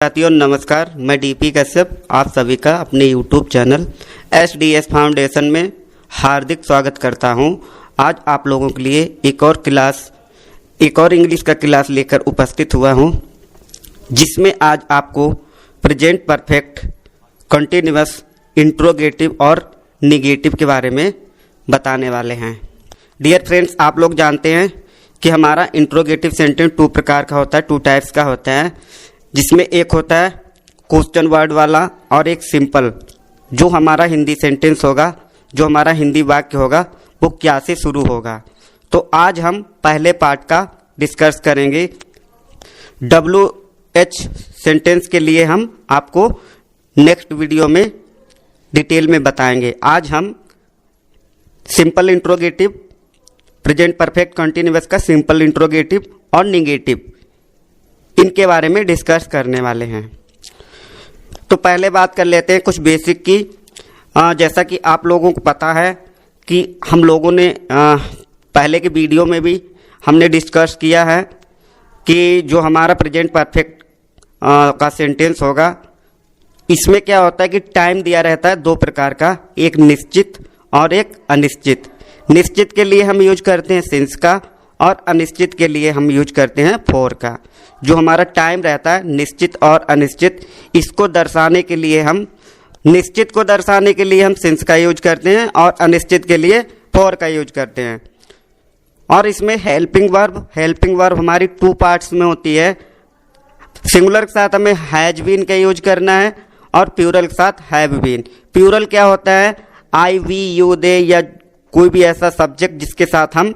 साथियों नमस्कार, मैं डीपी कश्यप आप सभी का अपने यूट्यूब चैनल SDS फाउंडेशन में हार्दिक स्वागत करता हूं। आज आप लोगों के लिए एक और इंग्लिश का क्लास लेकर उपस्थित हुआ हूं, जिसमें आज आपको प्रेजेंट परफेक्ट, कंटिन्यूअस, इंट्रोगेटिव और निगेटिव के बारे में बताने वाले हैं। डियर फ्रेंड्स, आप लोग जानते हैं कि हमारा इंट्रोगेटिव सेंटेंस 2 प्रकार का होता है, 2 टाइप्स का होता है, जिसमें एक होता है क्वेश्चन वर्ड वाला और एक सिंपल। जो हमारा हिंदी सेंटेंस होगा, जो हमारा हिंदी वाक्य होगा, वो क्या से शुरू होगा। तो आज हम पहले पार्ट का डिस्कस करेंगे। WH सेंटेंस के लिए हम आपको नेक्स्ट वीडियो में डिटेल में बताएंगे। आज हम simple interrogative, present perfect continuous का सिंपल इंट्रोगेटिव और निगेटिव, इनके बारे में डिस्कस करने वाले हैं। तो पहले बात कर लेते हैं कुछ बेसिक की। जैसा कि आप लोगों को पता है कि हम लोगों ने पहले के वीडियो में भी हमने डिस्कस किया है कि जो हमारा प्रेजेंट परफेक्ट का सेंटेंस होगा, इसमें क्या होता है कि टाइम दिया रहता है 2 प्रकार का, एक निश्चित और एक अनिश्चित। निश्चित के लिए हम यूज करते हैं सिंस का और अनिश्चित के लिए हम यूज करते हैं फॉर का। जो हमारा टाइम रहता है निश्चित और अनिश्चित, इसको दर्शाने के लिए हम निश्चित को दर्शाने के लिए हम सिंस का यूज करते हैं और अनिश्चित के लिए फॉर का यूज करते हैं। और इसमें हेल्पिंग वर्ब हमारी 2 पार्ट्स में होती है। सिंगुलर के साथ हमें हैज बीन का यूज करना है और प्लूरल के साथ हैव बीन। प्लूरल क्या होता है? आई, वी, यू, दे या कोई भी ऐसा सब्जेक्ट जिसके साथ हम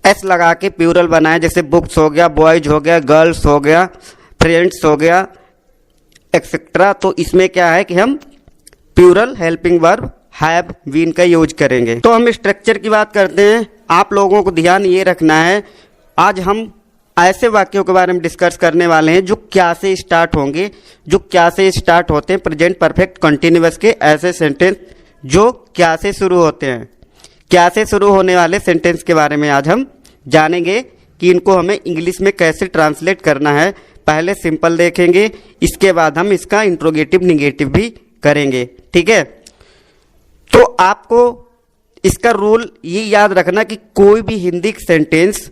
एस लगा के प्लूरल बनाए, जैसे बुक्स हो गया, बॉयज हो गया, गर्ल्स हो गया, फ्रेंड्स हो गया, एक्सेट्रा। तो इसमें क्या है कि हम plural helping verb have been का यूज करेंगे। तो हम स्ट्रक्चर की बात करते हैं। आप लोगों को ध्यान ये रखना है, आज हम ऐसे वाक्यों के बारे में डिस्कस करने वाले हैं जो क्या से स्टार्ट होंगे, जो क्या से स्टार्ट होते हैं। प्रेजेंट परफेक्ट कंटिन्यूअस के ऐसे सेंटेंस जो क्या से शुरू होते हैं। क्या से शुरू होने वाले सेंटेंस के बारे में आज हम जानेंगे कि इनको हमें इंग्लिश में कैसे ट्रांसलेट करना है। पहले सिंपल देखेंगे, इसके बाद हम इसका इंट्रोगेटिव निगेटिव भी करेंगे, ठीक है। तो आपको इसका रूल ये याद रखना कि कोई भी हिंदी सेंटेंस,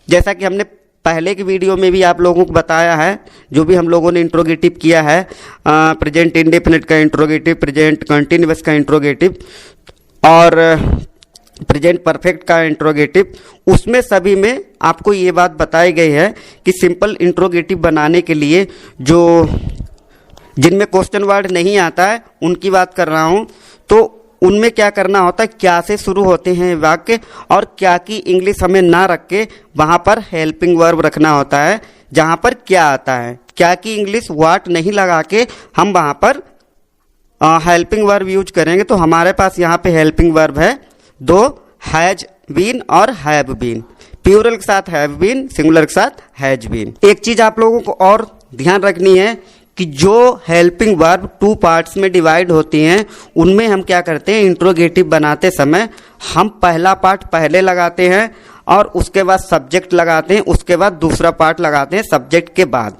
जैसा कि हमने पहले की वीडियो में भी आप लोगों को बताया है, जो भी हम लोगों ने इंट्रोगेटिव किया है, प्रेजेंट इंडेफिनिट का इंट्रोगेटिव, प्रेजेंट कंटिन्यूअस का इंट्रोगेटिव और प्रेजेंट परफेक्ट का इंट्रोगेटिव, उसमें सभी में आपको ये बात बताई गई है कि सिंपल इंट्रोगेटिव बनाने के लिए जो जिनमें क्वेश्चन वर्ड नहीं आता है उनकी बात कर रहा हूँ, तो उनमें क्या करना होता है, क्या से शुरू होते हैं वाक्य, और क्या की इंग्लिश हमें ना रख के वहाँ पर हेल्पिंग वर्ब रखना होता है जहाँ पर क्या आता है। क्या की इंग्लिश वाट नहीं लगा के हम वहाँ पर हेल्पिंग वर्ब यूज करेंगे। तो हमारे पास यहाँ पे हेल्पिंग वर्ब है 2, हैज बीन और हैव बीन। प्लूरल के साथ हैव बीन, सिंगुलर के साथ हैज बीन। एक चीज आप लोगों को और ध्यान रखनी है कि जो हेल्पिंग वर्ब 2 पार्ट्स में डिवाइड होती हैं, उनमें हम क्या करते हैं, इंट्रोगेटिव बनाते समय हम पहला पार्ट पहले लगाते हैं और उसके बाद सब्जेक्ट लगाते हैं, उसके बाद दूसरा पार्ट लगाते हैं सब्जेक्ट के बाद,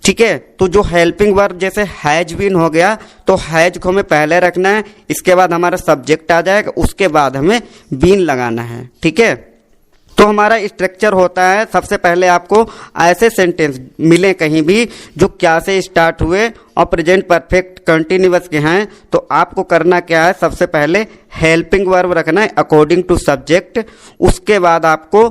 ठीक है। तो जो हेल्पिंग वर्ब जैसे हैज बीन हो गया, तो हैज को हमें पहले रखना है, इसके बाद हमारा सब्जेक्ट आ जाएगा, उसके बाद हमें बीन लगाना है, ठीक है। तो हमारा स्ट्रक्चर होता है, सबसे पहले आपको ऐसे सेंटेंस मिले कहीं भी जो क्या से स्टार्ट हुए और प्रेजेंट परफेक्ट कंटिन्यूअस के हैं, तो आपको करना क्या है, सबसे पहले हेल्पिंग वर्ब रखना है अकॉर्डिंग टू सब्जेक्ट। उसके बाद आपको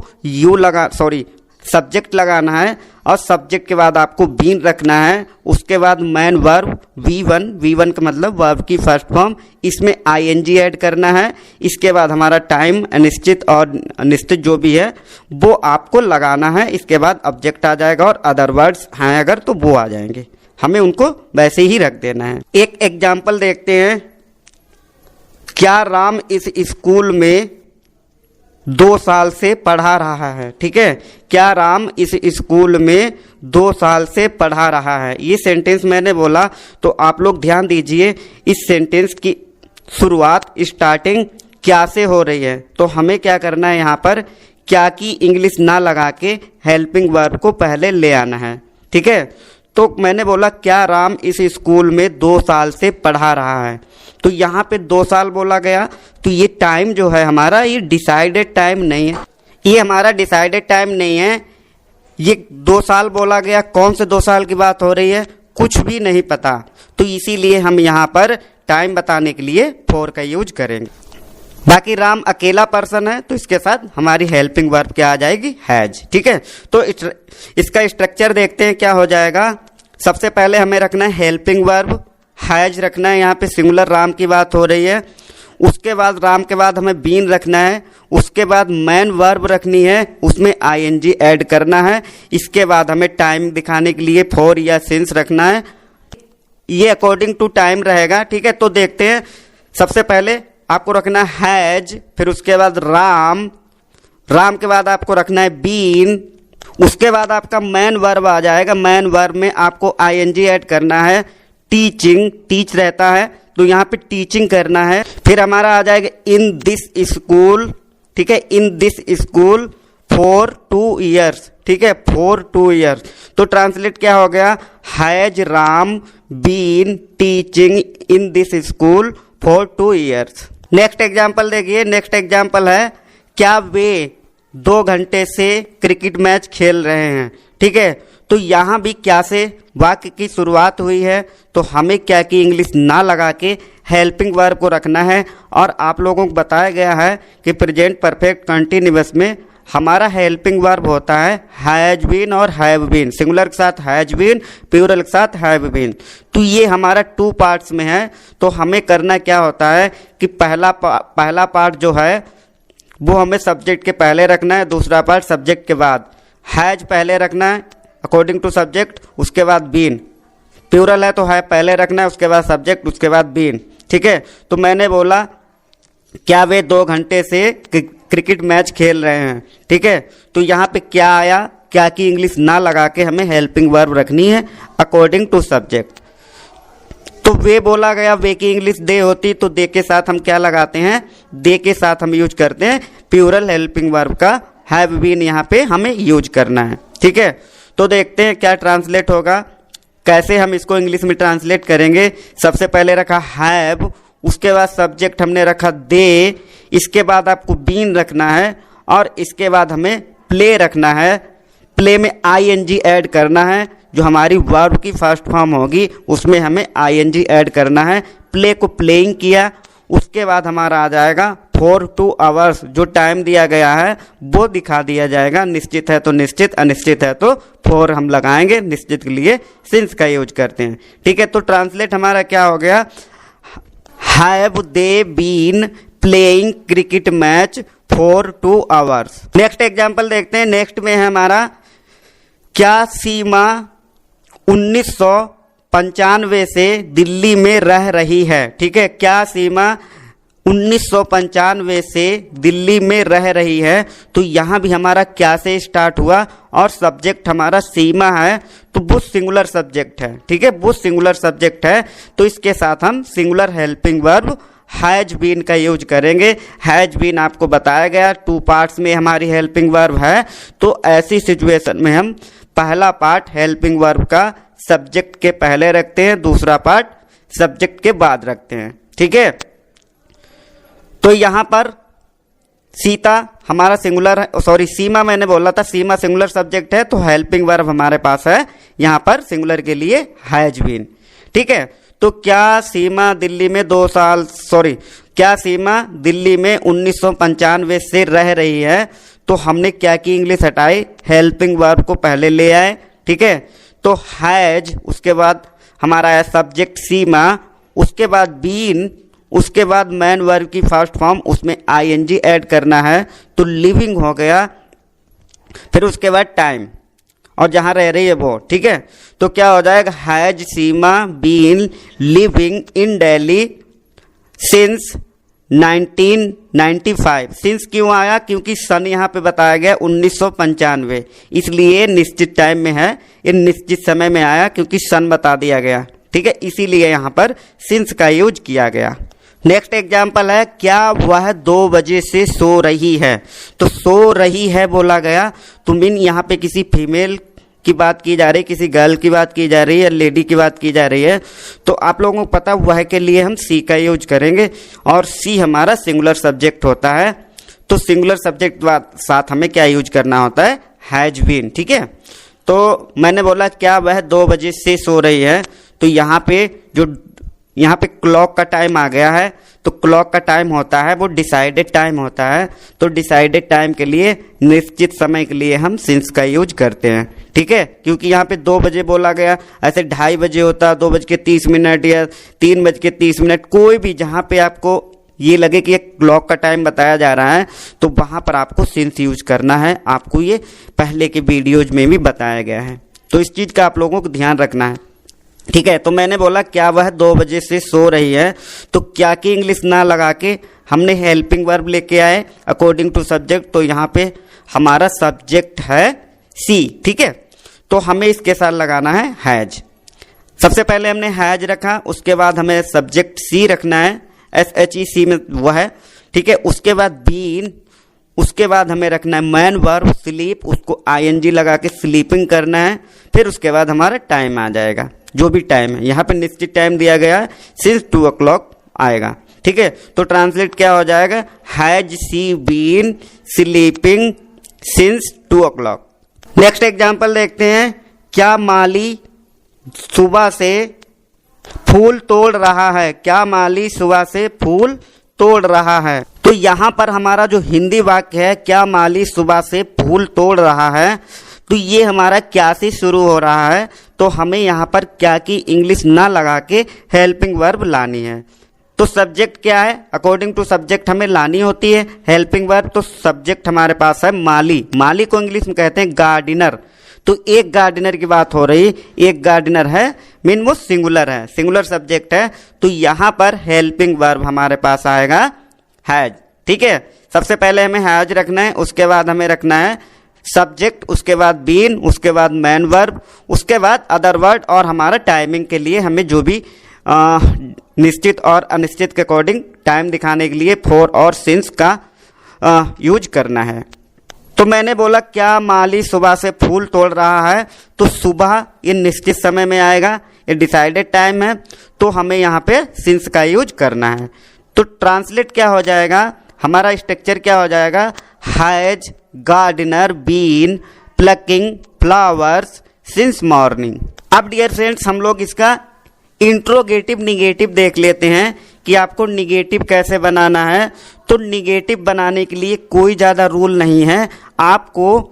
सब्जेक्ट लगाना है और सब्जेक्ट के बाद आपको बीन रखना है। उसके बाद मैन वर्ब V1 का मतलब वर्ब की फर्स्ट फॉर्म, इसमें ING ऐड करना है। इसके बाद हमारा टाइम, अनिश्चित और निश्चित जो भी है वो आपको लगाना है। इसके बाद ऑब्जेक्ट आ जाएगा और अदर वर्ड्स हैं अगर तो वो आ जाएंगे, हमें उनको वैसे ही रख देना है। एक एग्जाम्पल देखते हैं। क्या राम इस स्कूल में 2 साल से पढ़ा रहा है, ठीक है। क्या राम इस स्कूल में 2 साल से पढ़ा रहा है, ये सेंटेंस मैंने बोला। तो आप लोग ध्यान दीजिए, इस सेंटेंस की शुरुआत, स्टार्टिंग क्या से हो रही है। तो हमें क्या करना है, यहाँ पर क्या की इंग्लिश ना लगा के हेल्पिंग वर्ब को पहले ले आना है, ठीक है। तो मैंने बोला क्या राम इस स्कूल में 2 साल से पढ़ा रहा है, तो यहाँ पे 2 साल बोला गया। तो ये टाइम जो है हमारा, ये डिसाइडेड टाइम नहीं है, ये हमारा डिसाइडेड टाइम नहीं है। ये 2 साल बोला गया, कौन से 2 साल की बात हो रही है, कुछ भी नहीं पता। तो इसीलिए हम यहाँ पर टाइम बताने के लिए फॉर का यूज करेंगे। बाकी राम अकेला पर्सन है, तो इसके साथ हमारी हेल्पिंग वर्ब क्या आ जाएगी, हैज। ठीक है, तो इसका स्ट्रक्चर देखते हैं क्या हो जाएगा। सबसे पहले हमें रखना है हेल्पिंग वर्ब, हैज रखना है, यहाँ पे सिंगुलर राम की बात हो रही है। उसके बाद राम के बाद हमें बीन रखना है, उसके बाद मैन वर्ब रखनी है, उसमें आईएनजी ऐड करना है। इसके बाद हमें टाइम दिखाने के लिए फॉर या सिंस रखना है, ये अकॉर्डिंग टू टाइम रहेगा। ठीक है, तो देखते हैं। सबसे पहले आपको रखना है हैज, फिर उसके बाद राम, राम के बाद आपको रखना है बीन, उसके बाद आपका मैन वर्ब आ जाएगा। मैन वर्ब में आपको आईएनजी ऐड करना है। टीचिंग, टीच रहता है तो यहाँ पे टीचिंग करना है। फिर हमारा आ जाएगा इन दिस स्कूल। ठीक है, इन दिस स्कूल फॉर 2 ईयर्स। ठीक है, फॉर 2 ईयर्स। तो ट्रांसलेट क्या हो गया, has Ram been teaching in this school for 2 years. Next example देखिए। नेक्स्ट एग्जाम्पल है क्या वे 2 घंटे से क्रिकेट मैच खेल रहे हैं। ठीक है, तो यहाँ भी क्या से वाक्य की शुरुआत हुई है, तो हमें क्या की इंग्लिश ना लगा के हेल्पिंग वर्ब को रखना है। और आप लोगों को बताया गया है कि प्रेजेंट परफेक्ट कंटिन्यूअस में हमारा हेल्पिंग वर्ब होता है हैज बीन और हैव बीन। सिंगुलर के साथ हैज बीन, प्लूरल के साथ हैव बीन। तो ये हमारा 2 पार्ट्स में है। तो हमें करना क्या होता है कि पहला पार्ट जो है वो हमें सब्जेक्ट के पहले रखना है, दूसरा पार्ट सब्जेक्ट के बाद। हैज पहले रखना है अकॉर्डिंग टू सब्जेक्ट, उसके बाद बीन। प्लूरल है तो है पहले रखना है, उसके बाद सब्जेक्ट, उसके बाद बीन। ठीक है, तो मैंने बोला क्या वे 2 घंटे से क्रिकेट मैच खेल रहे हैं। ठीक है, तो यहाँ पे क्या आया, क्या की इंग्लिश ना लगा के हमें हेल्पिंग वर्ब रखनी है अकॉर्डिंग टू सब्जेक्ट। तो वे बोला गया, वे की इंग्लिश दे होती तो दे के साथ हम क्या लगाते हैं, दे के साथ हम यूज करते हैं प्लूरल हेल्पिंग वर्ब का हैव बीन यहाँ पे हमें यूज करना है। ठीक है, तो देखते हैं क्या ट्रांसलेट होगा, कैसे हम इसको इंग्लिश में ट्रांसलेट करेंगे। सबसे पहले रखा हैव, उसके बाद सब्जेक्ट हमने रखा दे, इसके बाद आपको बीन रखना है और इसके बाद हमें प्ले रखना है। प्ले में आईएनजी ऐड करना है, जो हमारी वर्ब की फर्स्ट फॉर्म होगी उसमें हमें आईएनजी ऐड करना है। प्ले को प्लेइंग किया, उसके बाद हमारा आ जाएगा फॉर 2 आवर्स, जो टाइम दिया गया है वो दिखा दिया जाएगा। निश्चित है तो निश्चित, अनिश्चित है तो फॉर हम लगाएंगे, निश्चित के लिए सिंस का यूज करते हैं। ठीक है, तो ट्रांसलेट हमारा क्या हो गया, have they been playing cricket match for 2 hours. Next example देखते हैं। नेक्स्ट में है हमारा क्या सीमा 1995 से दिल्ली में रह रही है। ठीक है, क्या सीमा 1995 से दिल्ली में रह रही है। तो यहाँ भी हमारा क्या से स्टार्ट हुआ और सब्जेक्ट हमारा सीमा है, तो वो सिंगुलर सब्जेक्ट है। ठीक है, वो सिंगुलर सब्जेक्ट है, तो इसके साथ हम singular helping verb has been का यूज करेंगे। हैज बीन आपको बताया गया 2 पार्ट्स में हमारी हेल्पिंग वर्ब है। तो ऐसी सिचुएशन में हम पहला पार्ट हेल्पिंग वर्ब का सब्जेक्ट के पहले रखते हैं, दूसरा पार्ट सब्जेक्ट के बाद रखते हैं। ठीक है, तो यहाँ पर सीता हमारा सिंगुलर है, सॉरी सीमा मैंने बोला था, सीमा सिंगुलर सब्जेक्ट है, तो हेल्पिंग वर्ब हमारे पास है यहाँ पर सिंगुलर के लिए हैज बीन। ठीक है, तो क्या सीमा दिल्ली में 2 साल, सॉरी क्या सीमा दिल्ली में 1995 से रह रही है। तो हमने क्या की इंग्लिश हटाई, हेल्पिंग वर्ब को पहले ले आए। ठीक है, तो हैज, उसके बाद हमारा है सब्जेक्ट सीमा, उसके बाद बीन, उसके बाद मैन वर्ब की फर्स्ट फॉर्म, उसमें आईएनजी ऐड करना है, तो लिविंग हो गया। फिर उसके बाद टाइम और जहाँ रह रही है वो। ठीक है, तो क्या हो जाएगा, has Seema been living in Delhi since 1995। Since क्यों आया, क्योंकि सन यहाँ पे बताया गया 1995, इसलिए निश्चित टाइम में है, ये निश्चित समय में आया क्योंकि सन बता दिया गया। ठीक है, इसीलिए यहाँ पर सिंस का यूज किया गया। नेक्स्ट एग्जाम्पल है क्या वह 2 बजे से सो रही है। तो सो रही है बोला गया, तो मीन यहाँ पे किसी फीमेल की बात की जा रही है, किसी गर्ल की बात की जा रही है, लेडी की बात की जा रही है, तो आप लोगों को पता वह के लिए हम सी का यूज करेंगे और सी हमारा सिंगुलर सब्जेक्ट होता है। तो सिंगुलर सब्जेक्ट साथ हमें क्या यूज करना होता है, हैज बीन। ठीक है, तो मैंने बोला क्या वह 2 बजे से सो रही है, तो यहाँ पे क्लॉक का टाइम आ गया है, तो क्लॉक का टाइम होता है वो डिसाइडेड टाइम होता है। तो डिसाइडेड टाइम के लिए, निश्चित समय के लिए हम सिंस का यूज करते हैं। ठीक है, क्योंकि यहाँ पे 2 बजे बोला गया, ऐसे 2:30 बजे होता, 2:30 या 3:30, कोई भी जहाँ पे आपको ये लगे कि एक क्लॉक का टाइम बताया जा रहा है, तो वहाँ पर आपको सिंस यूज करना है। आपको ये पहले के वीडियोज में भी बताया गया है, तो इस चीज़ का आप लोगों को ध्यान रखना है। ठीक है, तो मैंने बोला क्या वह 2 बजे से सो रही है, तो क्या की इंग्लिश ना लगा के हमने हेल्पिंग वर्ब लेके आए अकॉर्डिंग टू सब्जेक्ट। तो यहाँ पे हमारा सब्जेक्ट है सी। ठीक है, तो हमें इसके साथ लगाना है हैज। सबसे पहले हमने हैज रखा, उसके बाद हमें सब्जेक्ट सी रखना है, SHEC में वह है। ठीक है, उसके बाद बीन, उसके बाद हमें रखना है मैन वर्ब स्लीप, उसको ING लगा के स्लीपिंग करना है। फिर उसके बाद हमारा टाइम आ जाएगा, जो भी टाइम है, यहाँ पे निश्चित टाइम दिया गया है, सिंस 2 o'clock आएगा। ठीक है, तो ट्रांसलेट क्या हो जाएगा, has she been sleeping since 2 o'clock। Next example देखते हैं, क्या माली सुबह से फूल तोड़ रहा है, क्या माली सुबह से फूल तोड़ रहा है। तो यहाँ पर हमारा जो हिंदी वाक्य है, क्या माली सुबह से फूल तोड़ रहा है, तो ये हमारा क्या से शुरू हो रहा है, तो हमें यहाँ पर क्या की इंग्लिश ना लगा के हेल्पिंग वर्ब लानी है। तो सब्जेक्ट क्या है, अकॉर्डिंग टू सब्जेक्ट हमें लानी होती है हेल्पिंग वर्ब। तो सब्जेक्ट हमारे पास है माली, माली को इंग्लिश में कहते हैं गार्डनर। तो एक गार्डनर की बात हो रही, एक गार्डनर है, मीन वो सिंगुलर है, सिंगुलर सब्जेक्ट है। तो यहाँ पर हेल्पिंग वर्ब हमारे पास आएगा हैज। ठीक है, सबसे पहले हमें हैज रखना है, उसके बाद हमें रखना है सब्जेक्ट, उसके बाद बीन, उसके बाद मैन वर्ब, उसके बाद अदर वर्ड, और हमारा टाइमिंग के लिए हमें जो भी निश्चित और अनिश्चित के अकॉर्डिंग टाइम दिखाने के लिए फॉर और सिंस का यूज करना है। तो मैंने बोला क्या माली सुबह से फूल तोड़ रहा है, तो सुबह ये निश्चित समय में आएगा, ये डिसाइडेड टाइम है, तो हमें यहाँ पे सिंस का यूज करना है। तो ट्रांसलेट क्या हो जाएगा, हमारा स्ट्रक्चर क्या हो जाएगा, has gardener been plucking flowers since morning. अब डियर फ्रेंड्स, हम लोग इसका इंट्रोगेटिव निगेटिव देख लेते हैं कि आपको निगेटिव कैसे बनाना है। तो निगेटिव बनाने के लिए कोई ज़्यादा रूल नहीं है, आपको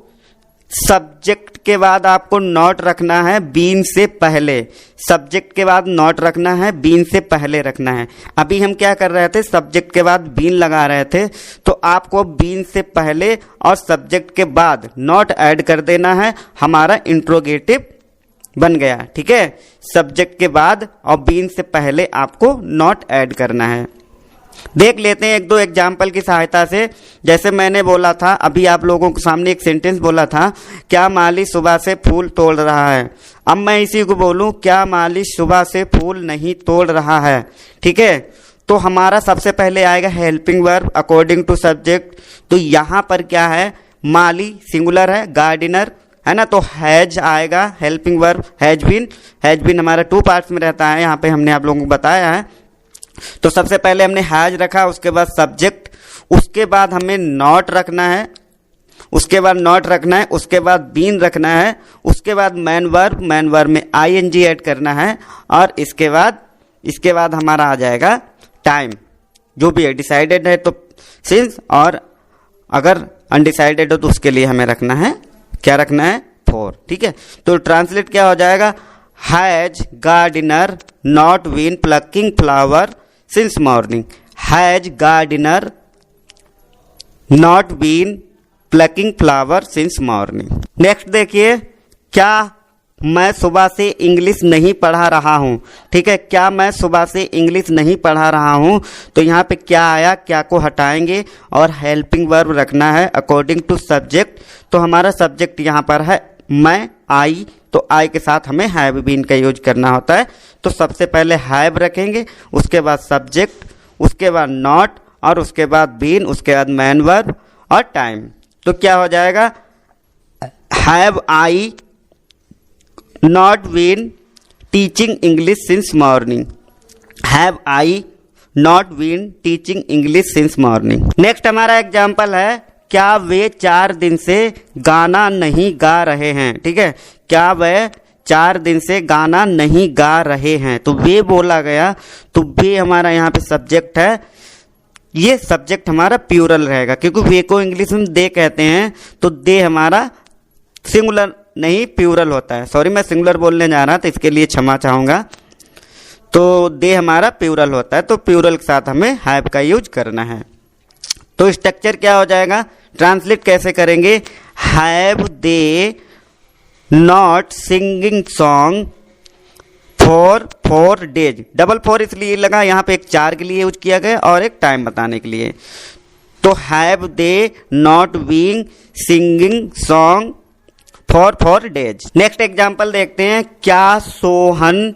सब्जेक्ट के बाद आपको नॉट रखना है बीन से पहले, सब्जेक्ट के बाद नॉट रखना है, बीन से पहले रखना है। अभी हम क्या कर रहे थे, सब्जेक्ट के बाद बीन लगा रहे थे, तो आपको बीन से पहले और सब्जेक्ट के बाद नॉट ऐड कर देना है, हमारा इंट्रोगेटिव बन गया। ठीक है, सब्जेक्ट के बाद और बीन से पहले आपको नॉट ऐड करना है। देख लेते हैं 1-2 एग्जाम्पल की सहायता से। जैसे मैंने बोला था, अभी आप लोगों के सामने एक सेंटेंस बोला था, क्या माली सुबह से फूल तोड़ रहा है। अब मैं इसी को बोलूं, क्या माली सुबह से फूल नहीं तोड़ रहा है। ठीक है, तो हमारा सबसे पहले आएगा helping verb according to subject. तो यहाँ पर क्या है, माली सिंगुलर है, गार्डनर है ना, तो हैज आएगा हेल्पिंग वर्ब, हैज बीन हमारा 2 पार्ट्स में रहता है, यहाँ पे हमने आप लोगों को बताया है। तो सबसे पहले हमने हैज रखा, उसके बाद सब्जेक्ट, उसके बाद हमें नॉट रखना है, उसके बाद नॉट रखना है, उसके बाद बीन रखना है, उसके बाद मैन वर्ब में ING ऐड करना है, और इसके बाद हमारा आ जाएगा टाइम, जो भी है, डिसाइडेड है तो सिंस, और अगर अनडिसाइडेड हो तो उसके लिए हमें रखना है, क्या रखना है, फॉर। ठीक है, तो ट्रांसलेट क्या हो जाएगा, has gardener not been plucking flower since morning, has gardener not been plucking flower since morning. Next देखिए, क्या मैं सुबह से इंग्लिश नहीं पढ़ा रहा हूँ। ठीक है, क्या मैं सुबह से इंग्लिश नहीं पढ़ा रहा हूँ, तो यहाँ पे क्या आया, क्या को हटाएंगे और हेल्पिंग वर्ब रखना है अकॉर्डिंग टू सब्जेक्ट। तो हमारा सब्जेक्ट यहाँ पर है मैं, आई, तो आई के साथ हमें हैव बीन का यूज करना होता है। तो सबसे पहले हैव रखेंगे, उसके बाद सब्जेक्ट, उसके बाद नॉट, और उसके बाद बीन, उसके बाद मैन वर्ब और टाइम। तो क्या हो जाएगा, have I not been teaching English since morning. Have I not been teaching English since morning. Next हमारा एग्जाम्पल है, क्या वे 4 दिन से गाना नहीं गा रहे हैं। ठीक है, क्या वे 4 दिन से गाना नहीं गा रहे हैं। तो वे बोला गया, तो वे हमारा यहाँ पे सब्जेक्ट है। ये सब्जेक्ट हमारा प्यूरल रहेगा, क्योंकि वे को इंग्लिश में दे कहते हैं, तो दे हमारा सिंगुलर नहीं प्यूरल होता है। सॉरी, मैं सिंगुलर बोलने जा रहा था, इसके लिए क्षमा चाहूँगा। तो दे हमारा प्यूरल होता है, तो प्यूरल के साथ हमें हैव का यूज करना है। तो स्ट्रक्चर क्या हो जाएगा, ट्रांसलेट कैसे करेंगे, have they not singing song for 4 days. Double 4 इसलिए लगा, यहाँ पे एक 4 के लिए यूज किया गया और एक टाइम बताने के लिए। तो have they not being singing song for 4 days. Next example देखते हैं, क्या सोहन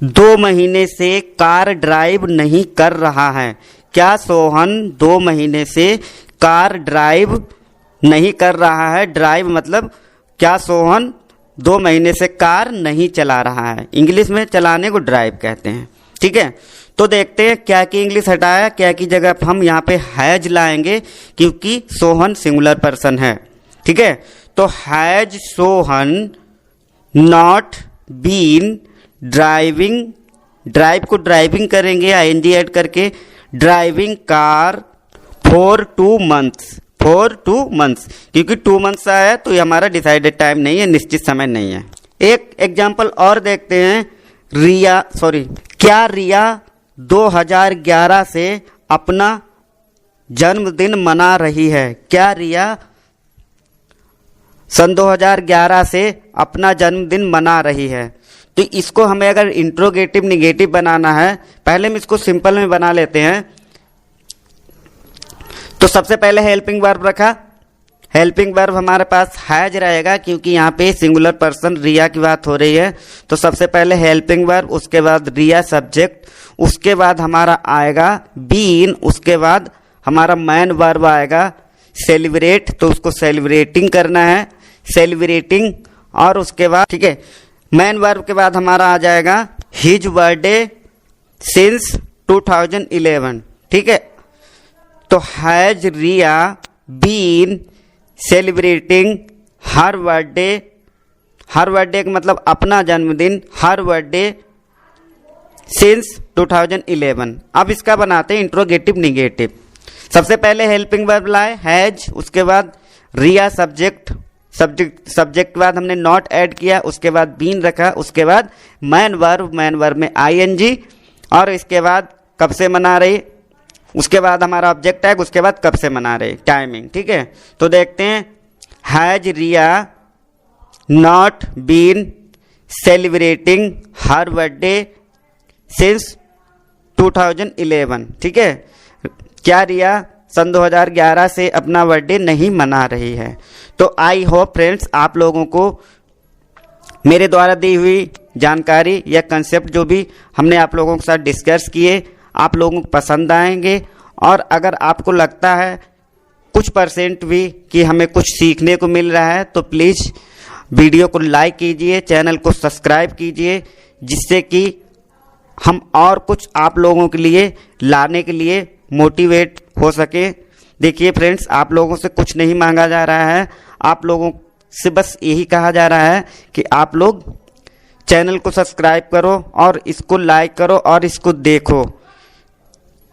2 महीने से कार ड्राइव नहीं कर रहा है। क्या सोहन 2 महीने से कार ड्राइव नहीं कर रहा है। ड्राइव मतलब क्या सोहन 2 महीने से कार नहीं चला रहा है। इंग्लिश में चलाने को ड्राइव कहते हैं। ठीक है, तो देखते हैं क्या की इंग्लिश हटाया, क्या की जगह हम यहाँ पे हैज लाएंगे, क्योंकि सोहन सिंगुलर पर्सन है। ठीक है, तो has Sohan not been driving, driving को ड्राइविंग करेंगे आईएनजी ऐड करके, driving car for 2 months. For 2 months, क्योंकि 2 मंथ्स आया है तो ये हमारा डिसाइडेड टाइम नहीं है, निश्चित समय नहीं है। एक एग्जाम्पल और देखते हैं, क्या रिया 2011 से अपना जन्मदिन मना रही है। क्या रिया सन 2011 से अपना जन्मदिन मना रही है। तो इसको हमें अगर इंट्रोगेटिव निगेटिव बनाना है, पहले हम इसको सिंपल में बना लेते हैं। तो सबसे पहले हेल्पिंग वर्ब रखा, हेल्पिंग वर्ब हमारे पास हैज रहेगा, क्योंकि यहाँ पे सिंगुलर पर्सन रिया की बात हो रही है। तो सबसे पहले हेल्पिंग वर्ब, उसके बाद रिया सब्जेक्ट, उसके बाद हमारा आएगा बीन, उसके बाद हमारा मैन वर्ब आएगा सेलिब्रेट, तो उसको सेलिब्रेटिंग करना है, सेलिब्रेटिंग। और उसके बाद ठीक है, मैन वर्ब के बाद हमारा आ जाएगा हिज बर्थडे सिंस 2011। ठीक है, तो हैज रिया बीन सेलिब्रेटिंग हर बर्थडे, हर बर्थडे का मतलब अपना जन्मदिन, हर बर्थडे सिंस 2011। अब इसका बनाते हैं इंट्रोगेटिव निगेटिव। सबसे पहले हेल्पिंग वर्ब लाए हैज, उसके बाद रिया सब्जेक्ट, सब्जेक्ट के बाद हमने नॉट ऐड किया, उसके बाद बीन रखा, उसके बाद मैन वर्ब, मैन वर्ब में आईएनजी, और इसके बाद कब से मना रही, उसके बाद हमारा ऑब्जेक्ट टैग, उसके बाद कब से मना रहे, टाइमिंग। ठीक है, तो देखते हैं, has Riya not been celebrating हर बर्थडे सिंस 2011। ठीक है, क्या रिया सन 2011 से अपना बर्थडे नहीं मना रही है। तो आई होप फ्रेंड्स आप लोगों को मेरे द्वारा दी हुई जानकारी या कंसेप्ट जो भी हमने आप लोगों के साथ डिस्कस किए, आप लोगों को पसंद आएंगे। और अगर आपको लगता है कुछ % भी कि हमें कुछ सीखने को मिल रहा है, तो प्लीज़ वीडियो को लाइक कीजिए, चैनल को सब्सक्राइब कीजिए, जिससे कि हम और कुछ आप लोगों के लिए लाने के लिए मोटिवेट हो सके। देखिए फ्रेंड्स, आप लोगों से कुछ नहीं मांगा जा रहा है, आप लोगों से बस यही कहा जा रहा है कि आप लोग चैनल को सब्सक्राइब करो और इसको लाइक करो और इसको देखो।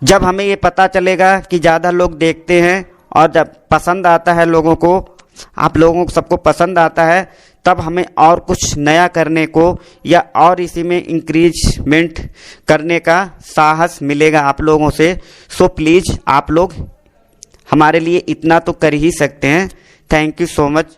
जब हमें ये पता चलेगा कि ज़्यादा लोग देखते हैं और जब पसंद आता है लोगों को, आप लोगों को सबको पसंद आता है, तब हमें और कुछ नया करने को या और इसी में इंक्रीजमेंट करने का साहस मिलेगा आप लोगों से। सो प्लीज़ आप लोग हमारे लिए इतना तो कर ही सकते हैं। Thank you so much.